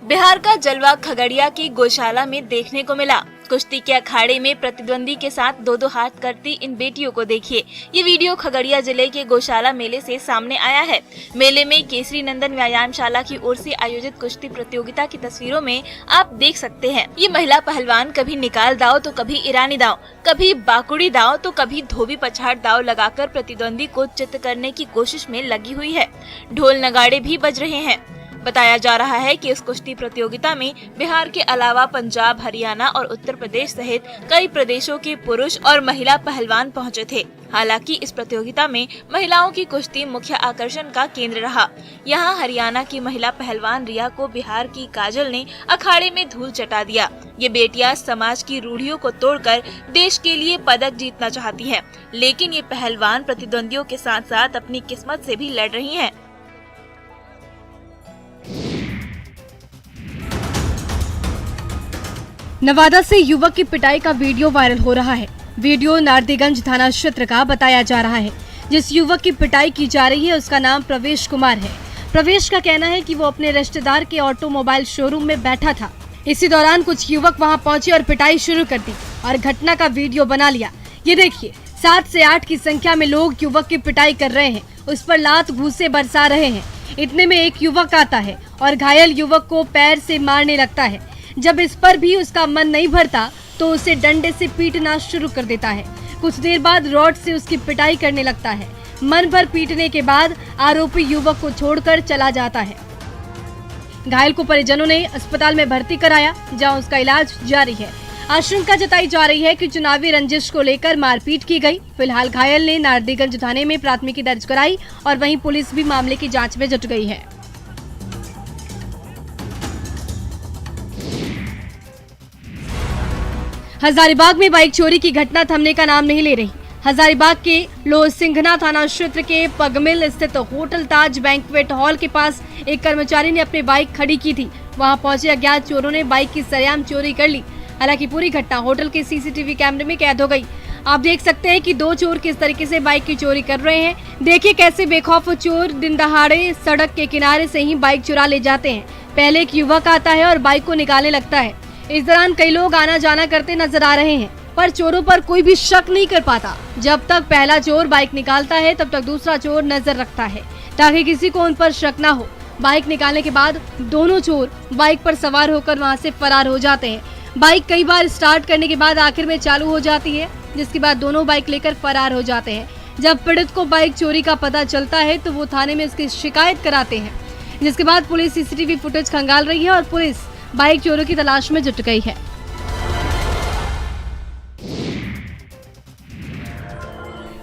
बिहार का जलवा खगड़िया की गौशाला में देखने को मिला। कुश्ती के अखाड़े में प्रतिद्वंदी के साथ दो दो हाथ करती इन बेटियों को देखिए। ये वीडियो खगड़िया जिले के गौशाला मेले से सामने आया है। मेले में केसरी नंदन व्यायामशाला की ओर से आयोजित कुश्ती प्रतियोगिता की तस्वीरों में आप देख सकते हैं। ये महिला पहलवान कभी निकाल दाव तो कभी ईरानी दाव, कभी बाकुड़ी दाव तो कभी धोबी पछाड़ दाव लगाकर प्रतिद्वंदी को चित करने की कोशिश में लगी हुई है। ढोल नगाड़े भी बज रहे हैं। बताया जा रहा है कि इस कुश्ती प्रतियोगिता में बिहार के अलावा पंजाब, हरियाणा और उत्तर प्रदेश सहित कई प्रदेशों के पुरुष और महिला पहलवान पहुंचे थे। हालांकि इस प्रतियोगिता में महिलाओं की कुश्ती मुख्य आकर्षण का केंद्र रहा। यहां हरियाणा की महिला पहलवान रिया को बिहार की काजल ने अखाड़े में धूल चटा दिया। ये बेटियां समाज की रूढ़ियों को तोड़कर देश के लिए पदक जीतना चाहती हैं, लेकिन ये पहलवान प्रतिद्वंदियों के साथ साथ अपनी किस्मत से भी लड़ रही हैं। नवादा से युवक की पिटाई का वीडियो वायरल हो रहा है। वीडियो नारदीगंज थाना क्षेत्र का बताया जा रहा है। जिस युवक की पिटाई की जा रही है उसका नाम प्रवेश कुमार है। प्रवेश का कहना है कि वो अपने रिश्तेदार के ऑटोमोबाइल शोरूम में बैठा था। इसी दौरान कुछ युवक वहां पहुंचे और पिटाई शुरू कर दी और घटना का वीडियो बना लिया। ये देखिए, 7 से 8 की संख्या में लोग युवक की पिटाई कर रहे हैं, उस पर लात घूंसे बरसा रहे हैं। इतने में एक युवक आता है और घायल युवक को पैर से मारने लगता है। जब इस पर भी उसका मन नहीं भरता तो उसे डंडे से पीटना शुरू कर देता है। कुछ देर बाद रॉड से उसकी पिटाई करने लगता है। मन भर पीटने के बाद आरोपी युवक को छोड़कर चला जाता है। घायल को परिजनों ने अस्पताल में भर्ती कराया, जहां उसका इलाज जारी है। आशंका जताई जा रही है कि चुनावी रंजिश को लेकर मारपीट की गई। फिलहाल घायल ने नारदीगंज थाने में प्राथमिकी दर्ज कराई और वहीं पुलिस भी मामले की जाँच में जुट गई है। हजारीबाग में बाइक चोरी की घटना थमने का नाम नहीं ले रही। हजारीबाग के लोहसिंघना थाना क्षेत्र के पगमिल स्थित होटल ताज बैंक्वेट हॉल के पास एक कर्मचारी ने अपनी बाइक खड़ी की थी। वहां पहुंचे अज्ञात चोरों ने बाइक की सरेआम चोरी कर ली। हालांकि पूरी घटना होटल के सीसीटीवी कैमरे में कैद हो गई। आप देख सकते हैं कि 2 चोर किस तरीके से बाइक की चोरी कर रहे हैं। देखिए कैसे बेखौफ चोर दिन दहाड़े सड़क के किनारे से ही बाइक चुरा ले जाते हैं। पहले एक युवक आता है और बाइक को निकालने लगता है। इस दौरान कई लोग आना जाना करते नजर आ रहे हैं, पर चोरों पर कोई भी शक नहीं कर पाता। जब तक पहला चोर बाइक निकालता है तब तक दूसरा चोर नजर रखता है ताकि किसी को उन पर शक न हो। बाइक निकालने के बाद दोनों चोर बाइक पर सवार होकर वहां से फरार हो जाते हैं। बाइक कई बार स्टार्ट करने के बाद आखिर में चालू हो जाती है, जिसके बाद दोनों बाइक लेकर फरार हो जाते हैं। जब पीड़ित को बाइक चोरी का पता चलता है तो वो थाने में इसकी शिकायत कराते हैं, जिसके बाद पुलिस सीसीटीवी फुटेज खंगाल रही है और पुलिस बाइक चोरों की तलाश में जुट गई है।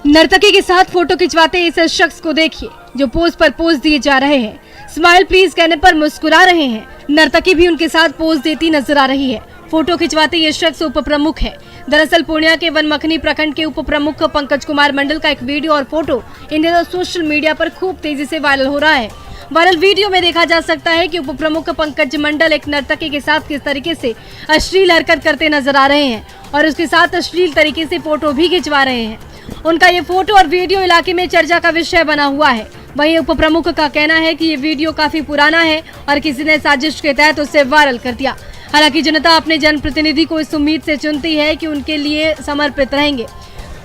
नर्तकी के साथ फोटो खिंचवाते इस शख्स को देखिए, जो पोज पर पोज दिए जा रहे हैं। स्माइल प्लीज कहने पर मुस्कुरा रहे हैं। नर्तकी भी उनके साथ पोज देती नजर आ रही है। फोटो खिंचवाते ये शख्स उप प्रमुख है। दरअसल पूर्णिया के वनमखनी प्रखंड के उप प्रमुख पंकज कुमार मंडल का एक वीडियो और फोटो इन दिनों सोशल मीडिया पर खूब तेजी से वायरल हो रहा है। वायरल वीडियो में देखा जा सकता है कि उप प्रमुख पंकज मंडल एक नर्तकी के साथ किस तरीके से अश्लील हरकत करते नजर आ रहे हैं और उसके साथ अश्लील तरीके से फोटो भी खिंचवा रहे हैं। उनका ये फोटो और वीडियो इलाके में चर्चा का विषय बना हुआ है। वहीं उप प्रमुख का कहना है कि ये वीडियो काफी पुराना है और किसी ने साजिश के तहत उसे वायरल कर दिया। हालांकि जनता अपने जनप्रतिनिधि को इस उम्मीद से चुनती है कि उनके लिए समर्पित रहेंगे,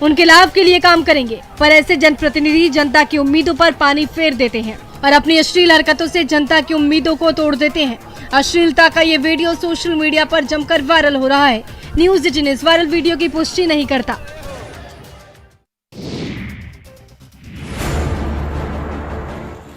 उनके लाभ के लिए काम करेंगे, पर ऐसे जनप्रतिनिधि जनता की उम्मीदों पर पानी फेर देते हैं और अपनी अश्लील हरकतों से जनता की उम्मीदों को तोड़ देते हैं। अश्लीलता का ये वीडियो सोशल मीडिया पर जमकर वायरल हो रहा है। न्यूज़ 18 इस वायरल वीडियो की पुष्टि नहीं करता।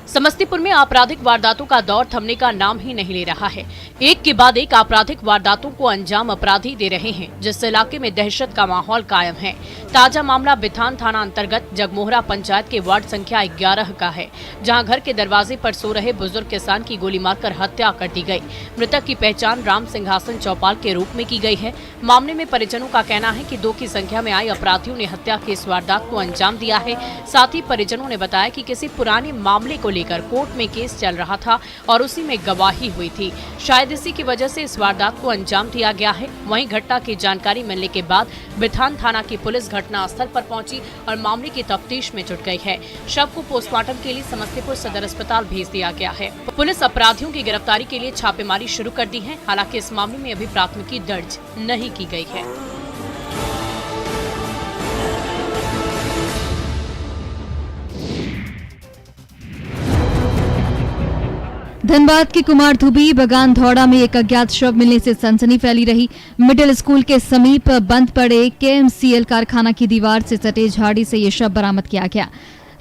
समस्तीपुर में आपराधिक वारदातों का दौर थमने का नाम ही नहीं ले रहा है। एक के बाद एक आपराधिक वारदातों को अंजाम अपराधी दे रहे हैं, जिस इलाके में दहशत का माहौल कायम है। ताजा मामला बिथान थाना अंतर्गत जगमोहरा पंचायत के वार्ड संख्या 11 का है, जहां घर के दरवाजे पर सो रहे बुजुर्ग किसान की गोली मारकर हत्या कर दी गई। मृतक की पहचान राम सिंहासन चौपाल के रूप में की गई है। मामले में परिजनों का कहना है कि 2 की संख्या में आए अपराधियों ने हत्या की इस वारदात को अंजाम दिया है। साथ ही परिजनों ने बताया कि किसी पुराने मामले को लेकर कोर्ट में केस चल रहा था और उसी में गवाही हुई थी। शायद इसी की वजह से इस वारदात को अंजाम दिया गया है। वहीं घटना की जानकारी मिलने के बाद बिथान थाना की पुलिस घटनास्थल पर पहुंची और मामले की तफ्तीश में जुट गई है। शव को पोस्टमार्टम के लिए समस्तीपुर सदर अस्पताल भेज दिया गया है। पुलिस अपराधियों की गिरफ्तारी के लिए छापेमारी शुरू कर दी है। हालांकि इस मामले में अभी प्राथमिकी दर्ज नहीं की गई है। धनबाद के कुमार धुबी बगान धौड़ा में एक अज्ञात शव मिलने से सनसनी फैली रही। मिडिल स्कूल के समीप बंद पड़े केएमसीएल कारखाना की दीवार से सटे झाड़ी से ये शव बरामद किया गया।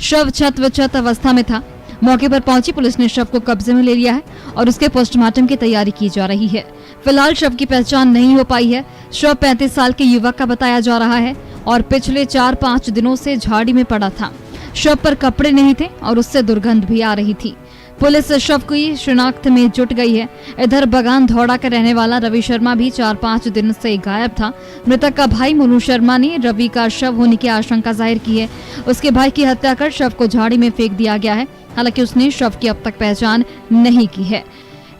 शव छत अवस्था में था। मौके पर पहुंची पुलिस ने शव को कब्जे में ले लिया है और उसके पोस्टमार्टम की तैयारी की जा रही है। फिलहाल शव की पहचान नहीं हो पाई है। शव 35 साल के युवक का बताया जा रहा है और पिछले 4-5 दिनों से झाड़ी में पड़ा था। शव पर कपड़े नहीं थे और उससे दुर्गंध भी आ रही थी। पुलिस शव की शिनाख्त में जुट गई है। इधर बगान धौड़ा का रहने वाला रवि शर्मा भी 4-5 दिन से गायब था। मृतक का भाई मोनू शर्मा ने रवि का शव होने की आशंका जाहिर की है। उसके भाई की हत्या कर शव को झाड़ी में फेंक दिया गया है। हालांकि उसने शव की अब तक पहचान नहीं की है।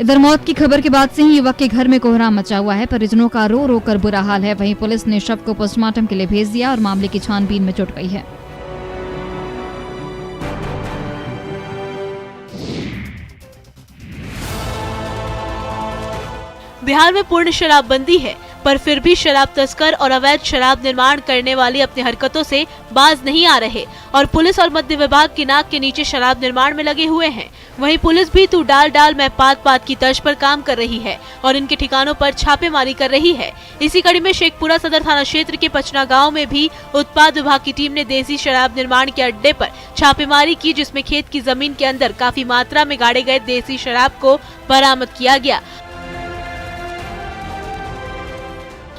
इधर मौत की खबर के बाद से ही युवक के घर में कोहराम मचा हुआ है। परिजनों का रो रो कर बुरा हाल है। वहीं पुलिस ने शव को पोस्टमार्टम के लिए भेज दिया और मामले की छानबीन में जुट गई है। बिहार में पूर्ण शराबबंदी है, पर फिर भी शराब तस्कर और अवैध शराब निर्माण करने वाले अपनी हरकतों से बाज नहीं आ रहे और पुलिस और मध्य विभाग की नाक के नीचे शराब निर्माण में लगे हुए हैं। वहीं पुलिस भी तू डाल मैं पात की तर्ज पर काम कर रही है और इनके ठिकानों पर छापेमारी कर रही है। इसी कड़ी में शेखपुरा सदर थाना क्षेत्र के पचना गांव में भी उत्पाद विभाग की टीम ने देसी शराब निर्माण के अड्डे पर छापेमारी की, जिसमें खेत की जमीन के अंदर काफी मात्रा में गाड़े गए देसी शराब को बरामद किया गया।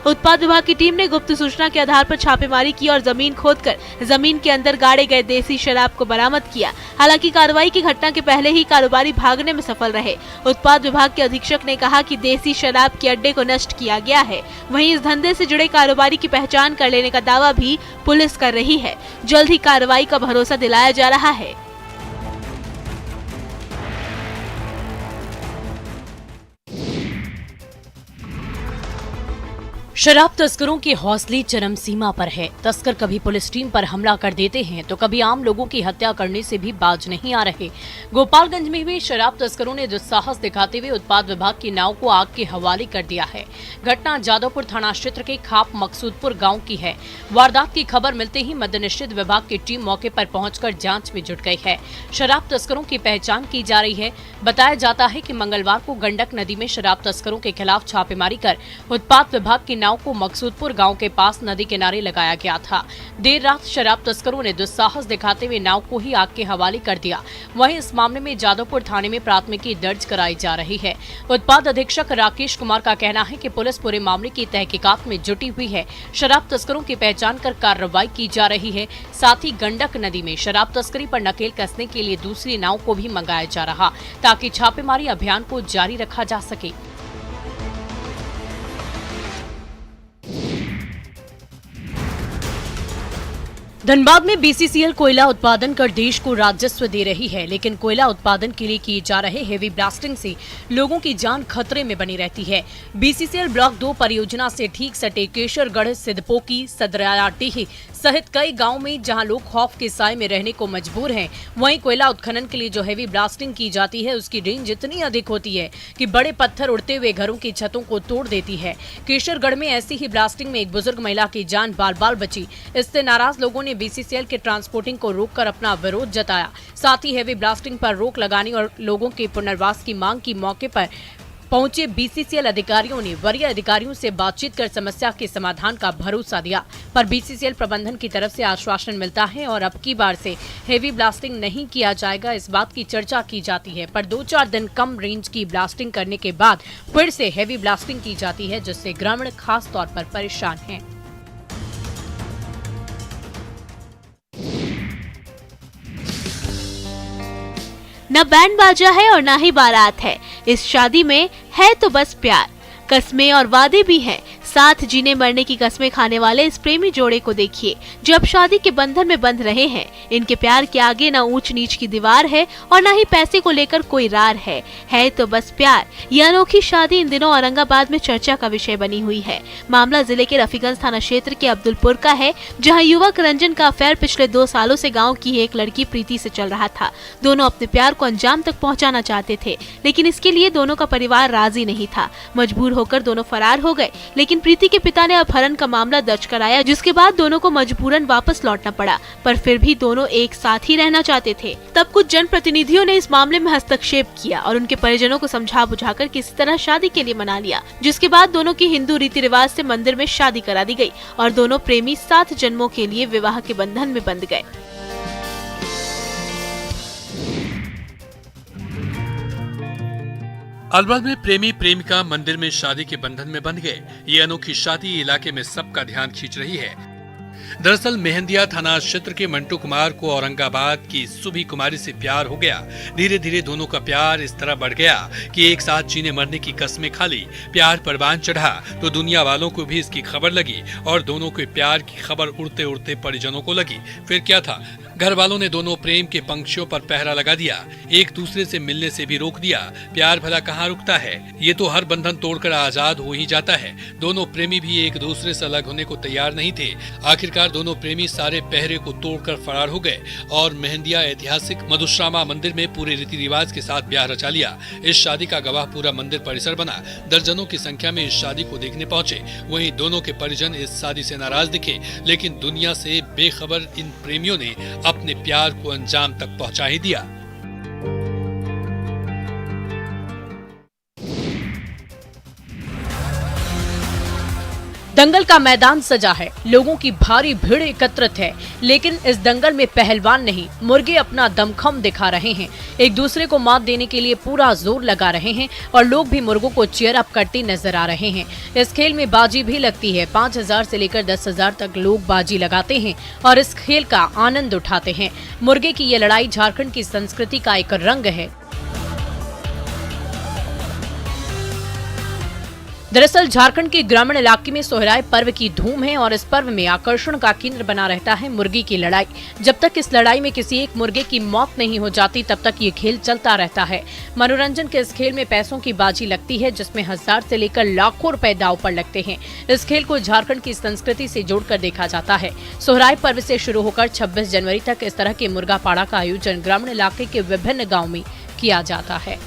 उत्पाद विभाग की टीम ने गुप्त सूचना के आधार पर छापेमारी की और जमीन खोदकर जमीन के अंदर गाड़े गए देसी शराब को बरामद किया। हालांकि कार्रवाई की घटना के पहले ही कारोबारी भागने में सफल रहे। उत्पाद विभाग के अधीक्षक ने कहा कि देसी शराब के अड्डे को नष्ट किया गया है। वहीं इस धंधे से जुड़े कारोबारी की पहचान कर लेने का दावा भी पुलिस कर रही है। जल्द ही कार्रवाई का भरोसा दिलाया जा रहा है। शराब तस्करों के हौसले चरम सीमा पर है। तस्कर कभी पुलिस टीम पर हमला कर देते हैं तो कभी आम लोगों की हत्या करने से भी बाज नहीं आ रहे। गोपालगंज में भी शराब तस्करों ने दुस्साहस दिखाते हुए उत्पाद विभाग की नाव को आग के हवाले कर दिया है। घटना जादवपुर थाना क्षेत्र के खाप मकसूदपुर गाँव की है। वारदात की खबर मिलते ही मद्यनिषेध विभाग की टीम मौके पर पहुंचकर जांच में जुट गई है। शराब तस्करों की पहचान की जा रही है। बताया जाता है कि मंगलवार को गंडक नदी में शराब तस्करों के खिलाफ छापेमारी कर उत्पाद विभाग की नाव को मकसूदपुर गांव के पास नदी किनारे लगाया गया था। देर रात शराब तस्करों ने दुस्साहस दिखाते हुए नाव को ही आग के हवाले कर दिया। वहीं इस मामले में जादवपुर थाने में प्राथमिकी दर्ज कराई जा रही है। उत्पाद अधीक्षक राकेश कुमार का कहना है कि पुलिस पूरे मामले की तहकीकात में जुटी हुई है। शराब तस्करों की पहचान कर कार्रवाई की जा रही है। साथ ही गंडक नदी में शराब तस्करी पर नकेल कसने के लिए दूसरी नाव को भी मंगाया जा रहा ताकि छापेमारी अभियान को जारी रखा जा सके। धनबाद में बीसीसीएल कोयला उत्पादन कर देश को राजस्व दे रही है, लेकिन कोयला उत्पादन के लिए किए जा रहे हेवी ब्लास्टिंग से लोगों की जान खतरे में बनी रहती है। बीसीसीएल ब्लॉक 2 परियोजना से ठीक सटे केशरगढ़, सिद्धपोकी, सदराटीही सहित कई गांव में जहां लोग खौफ के साए में रहने को मजबूर हैं, वहीं कोयला उत्खनन के लिए जो हेवी ब्लास्टिंग की जाती है उसकी रेंज इतनी अधिक होती है कि बड़े पत्थर उड़ते हुए घरों की छतों को तोड़ देती है। केशरगढ़ में ऐसी ही ब्लास्टिंग में एक बुजुर्ग महिला की जान बाल बची। इससे नाराज लोगों ने बीसीसीएल के ट्रांसपोर्टिंग को रोककर अपना विरोध जताया। साथ ही हेवी ब्लास्टिंग पर रोक लगाने और लोगों के पुनर्वास की मांग की मौके पर पहुंचे बीसीसीएल अधिकारियों ने वरीय अधिकारियों से बातचीत कर समस्या के समाधान का भरोसा दिया, पर बीसीसीएल प्रबंधन की तरफ से आश्वासन मिलता है और अब की बार से हेवी ब्लास्टिंग नहीं किया जाएगा, इस बात की चर्चा की जाती है। पर 2-4 दिन कम रेंज की ब्लास्टिंग करने के बाद फिर से हेवी ब्लास्टिंग की जाती है, जिससे ग्रामीण खास तौर पर परेशान हैं। न बैंड बाजा है और न ही बारात है। इस शादी में है तो बस प्यार, कस्में और वादे भी हैं, साथ जीने मरने की कस्में खाने वाले इस प्रेमी जोड़े को देखिए, जो अब शादी के बंधन में बंध रहे हैं। इनके प्यार के आगे न ऊंच नीच की दीवार है और न ही पैसे को लेकर कोई रार है तो बस प्यार। यह अनोखी शादी इन दिनों औरंगाबाद में चर्चा का विषय बनी हुई है। मामला जिले के रफीगंज थाना क्षेत्र के अब्दुलपुर का है, जहां युवक रंजन का अफेयर पिछले 2 सालों से गाँव की एक लड़की प्रीति से चल रहा था। दोनों अपने प्यार को अंजाम तक पहुँचाना चाहते थे, लेकिन इसके लिए दोनों का परिवार राजी नहीं था। मजबूर होकर दोनों फरार हो गए, लेकिन प्रीति के पिता ने अपहरण का मामला दर्ज कराया, जिसके बाद दोनों को मजबूरन वापस लौटना पड़ा। पर फिर भी दोनों एक साथ ही रहना चाहते थे। तब कुछ जनप्रतिनिधियों ने इस मामले में हस्तक्षेप किया और उनके परिजनों को समझा बुझाकर किसी तरह शादी के लिए मना लिया, जिसके बाद दोनों की हिंदू रीति रिवाज से मंदिर में शादी करा दी गई और दोनों प्रेमी 7 जन्मों के लिए विवाह के बंधन में बंध गए। अलवर में प्रेमी प्रेमिका मंदिर में शादी के बंधन में बंध गए। ये अनोखी शादी इलाके में सबका ध्यान खींच रही है। दरअसल मेहंदिया थाना क्षेत्र के मंटू कुमार को औरंगाबाद की सुभी कुमारी से प्यार हो गया। धीरे धीरे दोनों का प्यार इस तरह बढ़ गया कि एक साथ जीने मरने की कस्में खा ली। प्यार परवान चढ़ा तो दुनिया वालों को भी इसकी खबर लगी और दोनों के प्यार की खबर उड़ते उड़ते परिजनों को लगी। फिर क्या था, घर वालों ने दोनों प्रेम के पंक्षियों पर पहरा लगा दिया, एक दूसरे से मिलने से भी रोक दिया। प्यार भला कहाँ रुकता है, ये तो हर बंधन तोड़कर आजाद हो ही जाता है। दोनों प्रेमी भी एक दूसरे से अलग होने को तैयार नहीं थे। आखिरकार दोनों प्रेमी सारे पहरे को तोड़कर फरार हो गए और मेहंदिया ऐतिहासिक मधुश्रामा मंदिर में पूरे रीति रिवाज के साथ ब्याह रचा लिया। इस शादी का गवाह पूरा मंदिर परिसर बना। दर्जनों की संख्या में इस शादी को देखने पहुंचे। वहीं दोनों के परिजन इस शादी से नाराज दिखे, लेकिन दुनिया से बेखबर इन प्रेमियों ने अपने प्यार को अंजाम तक पहुंचा ही दिया। दंगल का मैदान सजा है, लोगों की भारी भीड़ एकत्रित है, लेकिन इस दंगल में पहलवान नहीं, मुर्गे अपना दमखम दिखा रहे हैं। एक दूसरे को मात देने के लिए पूरा जोर लगा रहे हैं और लोग भी मुर्गों को चीयर अप करते नजर आ रहे हैं। इस खेल में बाजी भी लगती है। 5,000 से लेकर 10,000 तक लोग बाजी लगाते हैं और इस खेल का आनंद उठाते हैं। मुर्गे की ये लड़ाई झारखंड की संस्कृति का एक रंग है। दरअसल झारखंड के ग्रामीण इलाके में सोहराय पर्व की धूम है और इस पर्व में आकर्षण का केंद्र बना रहता है मुर्गी की लड़ाई। जब तक इस लड़ाई में किसी एक मुर्गे की मौत नहीं हो जाती तब तक ये खेल चलता रहता है। मनोरंजन के इस खेल में पैसों की बाजी लगती है, जिसमें 1000 से लेकर लाखों रुपए दांव पर लगते हैं। इस खेल को झारखंड की संस्कृति से जोड़कर देखा जाता है। सोहराय पर्व से शुरू होकर 26 जनवरी तक इस तरह के मुर्गा पाड़ा का आयोजन ग्रामीण इलाके के विभिन्न गाँव में किया जाता है।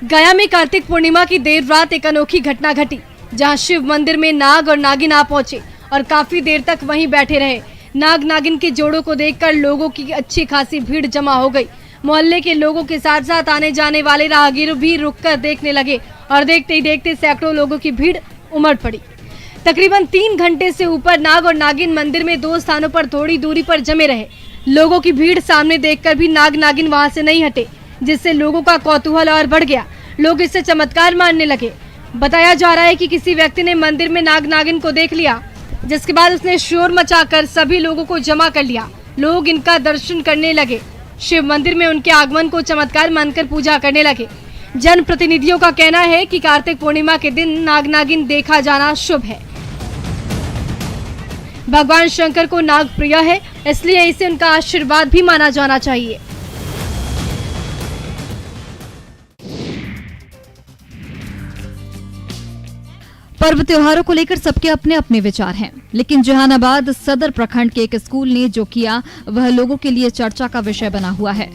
गया में कार्तिक पूर्णिमा की देर रात एक अनोखी घटना घटी, जहां शिव मंदिर में नाग और नागिन आ पहुंचे और काफी देर तक वहीं बैठे रहे। नाग नागिन के जोड़ों को देखकर लोगों की अच्छी खासी भीड़ जमा हो गई। मोहल्ले के लोगों के साथ साथ आने जाने वाले राहगीर भी रुककर देखने लगे और देखते ही देखते सैकड़ों लोगों की भीड़ उमड़ पड़ी। तकरीबन 3 घंटे से ऊपर नाग और नागिन मंदिर में 2 स्थानों पर थोड़ी दूरी पर जमे रहे। लोगों की भीड़ सामने देखकर भी नाग नागिन वहां से नहीं हटे, जिससे लोगों का कौतूहल और बढ़ गया। लोग इससे चमत्कार मानने लगे। बताया जा रहा है कि किसी व्यक्ति ने मंदिर में नाग नागिन को देख लिया, जिसके बाद उसने शोर मचाकर सभी लोगों को जमा कर लिया। लोग इनका दर्शन करने लगे। शिव मंदिर में उनके आगमन को चमत्कार मानकर पूजा करने लगे। जनप्रतिनिधियों का कहना है कि कार्तिक पूर्णिमा के दिन नाग नागिन देखा जाना शुभ है। भगवान शंकर को नाग प्रिय है, इसलिए इसे उनका आशीर्वाद भी माना जाना चाहिए। पर्व त्योहारों को लेकर सबके अपने अपने विचार हैं, लेकिन जहानाबाद सदर प्रखंड के एक स्कूल ने जो किया वह लोगों के लिए चर्चा का विषय बना हुआ है।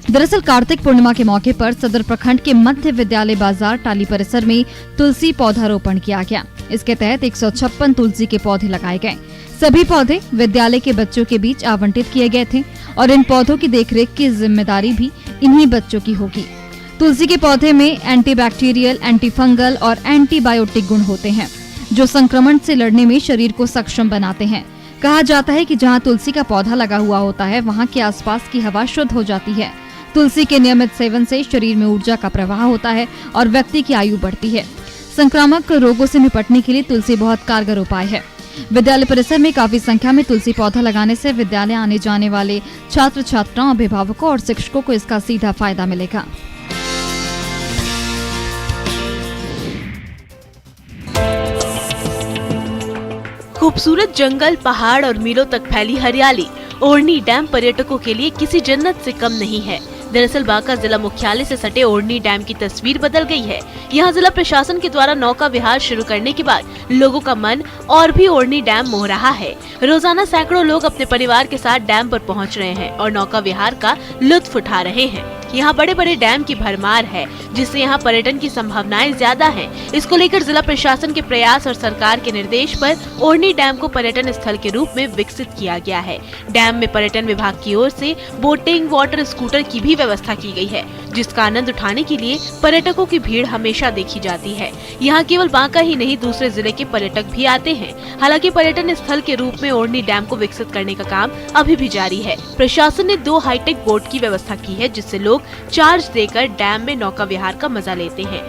दरअसल कार्तिक पूर्णिमा के मौके पर सदर प्रखंड के मध्य विद्यालय बाजार टाली परिसर में तुलसी पौधारोपण किया गया। इसके तहत 156 तुलसी के पौधे लगाए गए। सभी पौधे विद्यालय के बच्चों के बीच आवंटित किए गए थे और इन पौधों की देखरेख की जिम्मेदारी भी इन्हीं बच्चों की होगी। तुलसी के पौधे में एंटीबैक्टीरियल, एंटीफंगल और एंटीबायोटिक गुण होते हैं, जो संक्रमण से लड़ने में शरीर को सक्षम बनाते हैं। कहा जाता है कि जहां तुलसी का पौधा लगा हुआ होता है वहां के आसपास की हवा शुद्ध हो जाती है। तुलसी के नियमित सेवन से शरीर में ऊर्जा का प्रवाह होता है और व्यक्ति की आयु बढ़ती है। संक्रामक रोगों से निपटने के लिए तुलसी बहुत कारगर उपाय है। विद्यालय परिसर में काफी संख्या में तुलसी पौधा लगाने से विद्यालय आने जाने वाले छात्र छात्राओं, अभिभावकों और शिक्षकों को इसका सीधा फायदा मिलेगा। खूबसूरत जंगल, पहाड़ और मीलों तक फैली हरियाली ओढ़नी डैम पर्यटकों के लिए किसी जन्नत से कम नहीं है। दरअसल बांका जिला मुख्यालय से सटे ओढ़नी डैम की तस्वीर बदल गई है। यहाँ जिला प्रशासन के द्वारा नौका विहार शुरू करने के बाद लोगों का मन और भी ओढ़नी डैम मोह रहा है। रोजाना सैकड़ों लोग अपने परिवार के साथ डैम पर पहुँच रहे हैं और नौका विहार का लुत्फ उठा रहे हैं। यहाँ बड़े बड़े डैम की भरमार है, जिससे यहाँ पर्यटन की संभावनाएं ज्यादा हैं। इसको लेकर जिला प्रशासन के प्रयास और सरकार के निर्देश पर ओढ़नी डैम को पर्यटन स्थल के रूप में विकसित किया गया है। डैम में पर्यटन विभाग की ओर से बोटिंग, वाटर स्कूटर की भी व्यवस्था की गई है, जिसका आनंद उठाने के लिए पर्यटकों की भीड़ हमेशा देखी जाती है। यहाँ केवल बांका ही नहीं, दूसरे जिले के पर्यटक भी आते हैं। हालांकि पर्यटन स्थल के रूप में ओढ़नी डैम को विकसित करने का काम अभी भी जारी है। प्रशासन ने 2 हाईटेक बोट की व्यवस्था की है, जिससे लोग चार्ज देकर डैम में नौका विहार का मजा लेते हैं।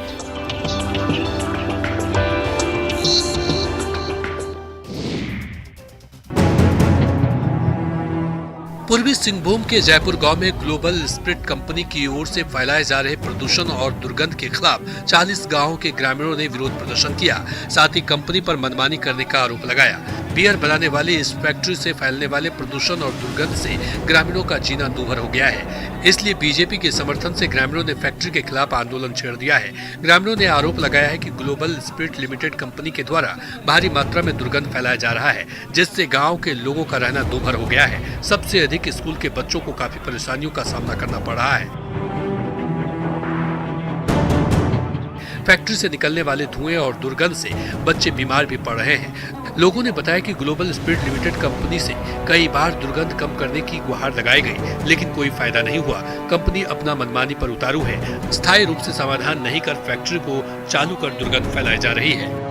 पूर्वी सिंहभूम के जयपुर गांव में ग्लोबल स्पिरिट कंपनी की ओर से फैलाए जा रहे प्रदूषण और दुर्गंध के खिलाफ 40 गांवों के ग्रामीणों ने विरोध प्रदर्शन किया। साथ ही कंपनी पर मनमानी करने का आरोप लगाया। बियर बनाने वाली इस फैक्ट्री से फैलने वाले प्रदूषण और दुर्गंध से ग्रामीणों का जीना दूभर हो गया है। इसलिए बीजेपी के समर्थन से ग्रामीणों ने फैक्ट्री के खिलाफ आंदोलन छेड़ दिया है। ग्रामीणों ने आरोप लगाया है कि ग्लोबल स्पिरिट लिमिटेड कंपनी के द्वारा भारी मात्रा में दुर्गंध फैलाया जा रहा है, जिससे गाँव के लोगों का रहना दूभर हो गया है। सबसे अधिक स्कूल के बच्चों को काफी परेशानियों का सामना करना पड़ रहा है। फैक्ट्री से निकलने वाले धुएं और दुर्गंध से बच्चे बीमार भी पड़ रहे हैं। लोगों ने बताया कि ग्लोबल स्पिरिट लिमिटेड कंपनी से कई बार दुर्गंध कम करने की गुहार लगाई गई, लेकिन कोई फायदा नहीं हुआ। कंपनी अपना मनमानी पर उतारू है। स्थायी रूप से समाधान नहीं कर फैक्ट्री को चालू कर दुर्गंध फैलाई जा रही है।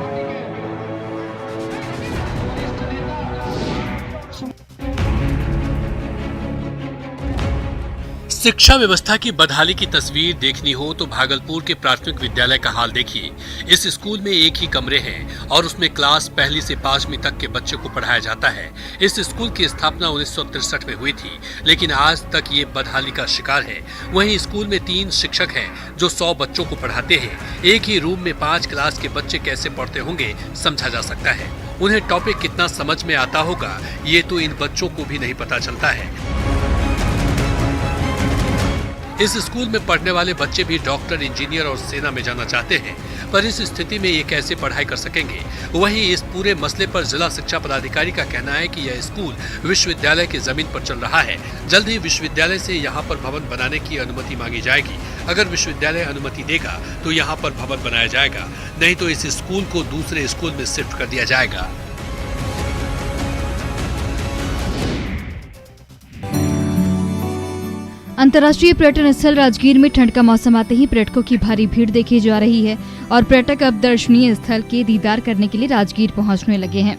शिक्षा व्यवस्था की बदहाली की तस्वीर देखनी हो तो भागलपुर के प्राथमिक विद्यालय का हाल देखिए। इस स्कूल में एक ही कमरे हैं और उसमें क्लास 1 से 5वीं तक के बच्चे को पढ़ाया जाता है। इस स्कूल की स्थापना 1963 में हुई थी, लेकिन आज तक ये बदहाली का शिकार है। वहीं स्कूल में 3 शिक्षक हैं जो 100 बच्चों को पढ़ाते हैं। एक ही रूम में 5 क्लास के बच्चे कैसे पढ़ते होंगे समझा जा सकता है। उन्हें टॉपिक कितना समझ में आता होगा, ये तो इन बच्चों को भी नहीं पता चलता है। इस स्कूल में पढ़ने वाले बच्चे भी डॉक्टर, इंजीनियर और सेना में जाना चाहते हैं, पर इस स्थिति में ये कैसे पढ़ाई कर सकेंगे। वहीं इस पूरे मसले पर जिला शिक्षा पदाधिकारी का कहना है कि यह स्कूल विश्वविद्यालय की जमीन पर चल रहा है। जल्द ही विश्वविद्यालय से यहाँ पर भवन बनाने की अनुमति मांगी जाएगी। अगर विश्वविद्यालय अनुमति देगा तो यहाँ पर भवन बनाया जाएगा, नहीं तो इस स्कूल को दूसरे स्कूल में शिफ्ट कर दिया जाएगा। अंतर्राष्ट्रीय पर्यटन स्थल राजगीर में ठंड का मौसम आते ही पर्यटकों की भारी भीड़ देखी जा रही है और पर्यटक अब दर्शनीय स्थल के दीदार करने के लिए राजगीर पहुंचने लगे हैं।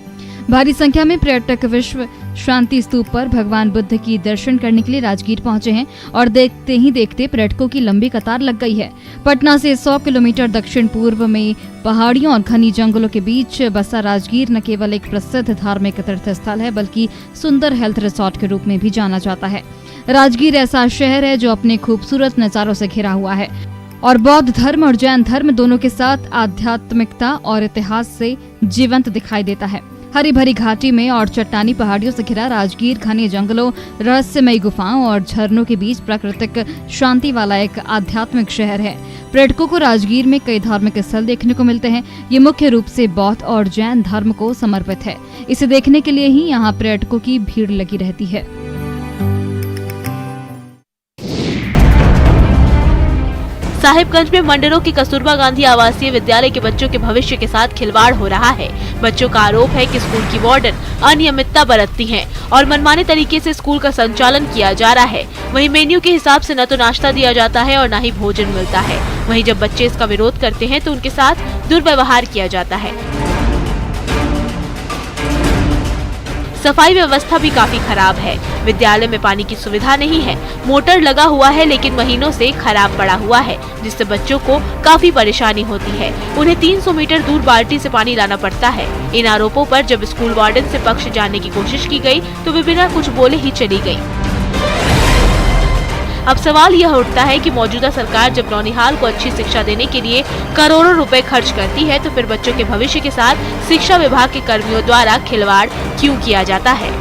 भारी संख्या में पर्यटक विश्व शांति स्तूप पर भगवान बुद्ध की दर्शन करने के लिए राजगीर पहुंचे हैं और देखते ही देखते पर्यटकों की लंबी कतार लग गई है। पटना से 100 किलोमीटर दक्षिण पूर्व में पहाड़ियों और घनी जंगलों के बीच बसा राजगीर न केवल एक प्रसिद्ध धार्मिक तीर्थ स्थल है, बल्कि सुंदर हेल्थ रिसोर्ट के रूप में भी जाना जाता है। राजगीर ऐसा शहर है जो अपने खूबसूरत नजारों से घिरा हुआ है और बौद्ध धर्म और जैन धर्म दोनों के साथ आध्यात्मिकता और इतिहास से जीवंत दिखाई देता है। हरी भरी घाटी में और चट्टानी पहाड़ियों से घिरा राजगीर घने जंगलों, रहस्यमयी गुफाओं और झरनों के बीच प्राकृतिक शांति वाला एक आध्यात्मिक शहर है। पर्यटकों को राजगीर में कई धार्मिक स्थल देखने को मिलते हैं। ये मुख्य रूप से बौद्ध और जैन धर्म को समर्पित है। इसे देखने के लिए ही यहाँ पर्यटकों की भीड़ लगी रहती है। साहिबगंज में मंडरों की कस्तूरबा गांधी आवासीय विद्यालय के बच्चों के भविष्य के साथ खिलवाड़ हो रहा है। बच्चों का आरोप है कि स्कूल की वार्डन अनियमितता बरतती हैं और मनमाने तरीके से स्कूल का संचालन किया जा रहा है। वहीं मेन्यू के हिसाब से न तो नाश्ता दिया जाता है और न ही भोजन मिलता है। वहीं जब बच्चे इसका विरोध करते हैं तो उनके साथ दुर्व्यवहार किया जाता है। सफाई व्यवस्था भी काफी खराब है। विद्यालय में पानी की सुविधा नहीं है। मोटर लगा हुआ है लेकिन महीनों से खराब पड़ा हुआ है, जिससे बच्चों को काफी परेशानी होती है। उन्हें 300 मीटर दूर बाल्टी से पानी लाना पड़ता है। इन आरोपों पर जब स्कूल वार्डन से पक्ष जानने की कोशिश की गई तो वे बिना कुछ बोले ही चली गयी। अब सवाल यह उठता है कि मौजूदा सरकार जब नौनिहाल को अच्छी शिक्षा देने के लिए करोड़ों रुपए खर्च करती है तो फिर बच्चों के भविष्य के साथ शिक्षा विभाग के कर्मियों द्वारा खिलवाड़ क्यों किया जाता है।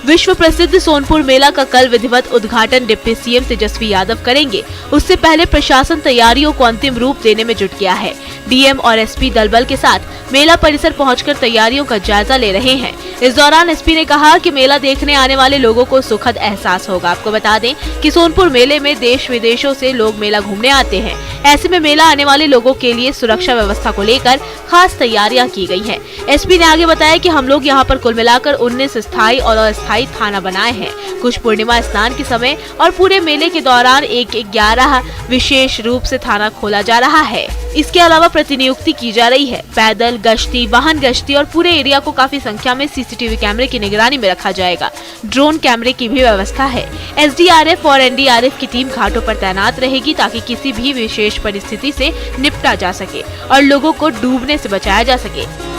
विश्व प्रसिद्ध सोनपुर मेला का कल विधिवत उद्घाटन डिप्टी सीएम तेजस्वी यादव करेंगे। उससे पहले प्रशासन तैयारियों को अंतिम रूप देने में जुट गया है। डीएम और एसपी दलबल के साथ मेला परिसर पहुंचकर तैयारियों का जायजा ले रहे हैं। इस दौरान एसपी ने कहा कि मेला देखने आने वाले लोगों को सुखद एहसास होगा। आपको बता दें कि सोनपुर मेले में देश विदेशों से लोग मेला घूमने आते हैं। ऐसे में मेला आने वाले लोगों के लिए सुरक्षा व्यवस्था को लेकर खास तैयारियां की गई है। एसपी ने आगे बताया कि हम लोग यहां पर कुल मिलाकर 19 स्थायी और अस्थायी थाना बनाए हैं। कुछ पूर्णिमा स्नान के समय और पूरे मेले के दौरान 1-11 विशेष रूप से थाना खोला जा रहा है। इसके अलावा प्रतिनियुक्ति की जा रही है। पैदल गश्ती, वाहन गश्ती और पूरे एरिया को काफी संख्या में सीसीटीवी कैमरे की निगरानी में रखा जाएगा। ड्रोन कैमरे की भी व्यवस्था है। एसडीआरएफ और एनडीआरएफ की टीम घाटों पर तैनात रहेगी ताकि किसी भी विशेष परिस्थिति से निपटा जा सके और लोगों को डूबने से बचाया जा सके।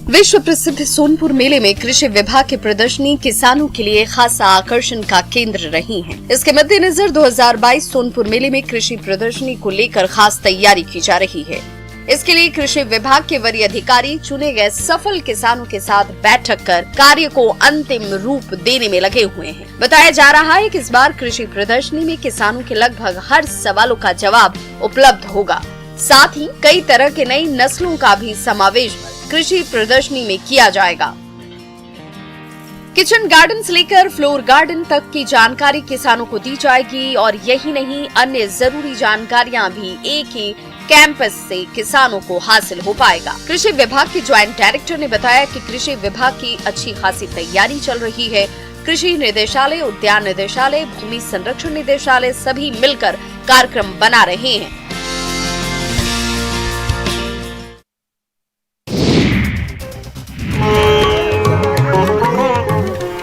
विश्व प्रसिद्ध सोनपुर मेले में कृषि विभाग की प्रदर्शनी किसानों के लिए खासा आकर्षण का केंद्र रही है। इसके मद्देनजर 2022 सोनपुर मेले में कृषि प्रदर्शनी को लेकर खास तैयारी की जा रही है। इसके लिए कृषि विभाग के वरीय अधिकारी चुने गए सफल किसानों के साथ बैठक कर कार्य को अंतिम रूप देने में लगे हुए हैं। बताया जा रहा है कि इस बार कृषि प्रदर्शनी में किसानों के लगभग हर सवालों का जवाब उपलब्ध होगा। साथ ही कई तरह के नई नस्लों का भी समावेश कृषि प्रदर्शनी में किया जाएगा। किचन गार्डन से लेकर फ्लोर गार्डन तक की जानकारी किसानों को दी जाएगी और यही नहीं, अन्य जरूरी जानकारियां भी एक ही कैंपस से किसानों को हासिल हो पाएगा। कृषि विभाग के ज्वाइंट डायरेक्टर ने बताया कि कृषि विभाग की अच्छी खासी तैयारी चल रही है। कृषि निदेशालय, उद्यान निदेशालय, भूमि संरक्षण निदेशालय सभी मिलकर कार्यक्रम बना रहे हैं।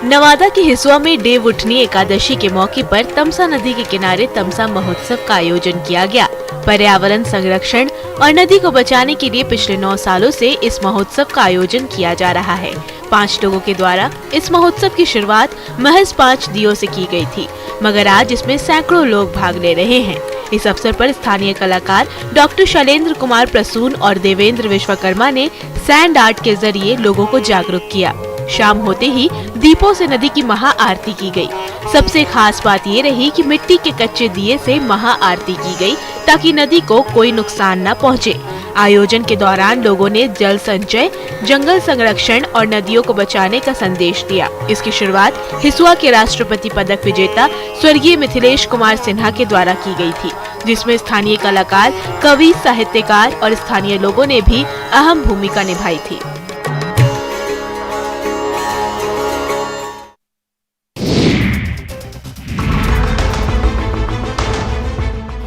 नवादा के हिसुआ में देव उठनी एकादशी के मौके पर तमसा नदी के किनारे तमसा महोत्सव का आयोजन किया गया। पर्यावरण संरक्षण और नदी को बचाने के लिए पिछले 9 सालों से इस महोत्सव का आयोजन किया जा रहा है। 5 लोगों के द्वारा इस महोत्सव की शुरुआत महज 5 दिनों से की गई थी, मगर आज इसमें सैकड़ों लोग भाग ले रहे हैं। इस अवसर पर स्थानीय कलाकार डॉक्टर शैलेंद्र कुमार प्रसून और देवेंद्र विश्वकर्मा ने सैंड आर्ट के जरिए लोगों को जागरूक किया। शाम होते ही दीपों से नदी की महा आरती की गई। सबसे खास बात ये रही कि मिट्टी के कच्चे दिए से महा आरती की गई ताकि नदी को कोई नुकसान न पहुंचे। आयोजन के दौरान लोगों ने जल संचय, जंगल संरक्षण और नदियों को बचाने का संदेश दिया। इसकी शुरुआत हिसुआ के राष्ट्रपति पदक विजेता स्वर्गीय मिथिलेश कुमार सिन्हा के द्वारा की गई थी, जिसमें स्थानीय कलाकार, कवि, साहित्यकार और स्थानीय लोगों ने भी अहम भूमिका निभाई थी।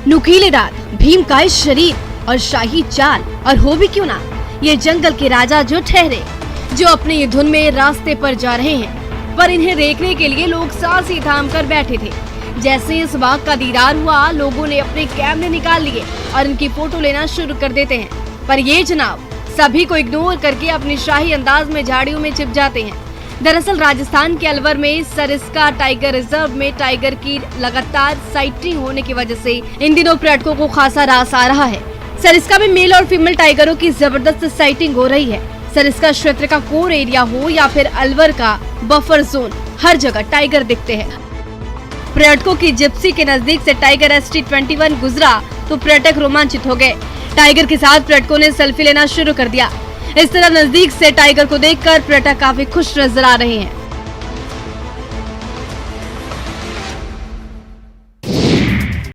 नुकीले दांत, भीमकाय शरीर और शाही चाल, और हो भी क्यों ना, ये जंगल के राजा जो ठहरे, जो अपने ये धुन में रास्ते पर जा रहे हैं, पर इन्हें देखने के लिए लोग सांस ही थाम कर बैठे थे। जैसे इस बाघ का दीदार हुआ, लोगों ने अपने कैमरे निकाल लिए और इनकी फोटो लेना शुरू कर देते हैं। पर ये जनाब सभी को इग्नोर करके अपनी शाही अंदाज में झाड़ियों में छिप जाते हैं। दरअसल राजस्थान के अलवर में सरिस्का टाइगर रिजर्व में टाइगर की लगातार साइटिंग होने की वजह से इन दिनों पर्यटकों को खासा रास आ रहा है। सरिस्का में मेल और फीमेल टाइगरों की जबरदस्त साइटिंग हो रही है। सरिस्का क्षेत्र का कोर एरिया हो या फिर अलवर का बफर जोन, हर जगह टाइगर दिखते हैं। पर्यटकों की जिप्सी के नजदीक से टाइगर ST-21 गुजरा तो पर्यटक रोमांचित हो गए। टाइगर के साथ पर्यटकों ने सेल्फी लेना शुरू कर दिया। इस तरह नजदीक से टाइगर को देखकर पर्यटक काफी खुश नजर आ रहे हैं।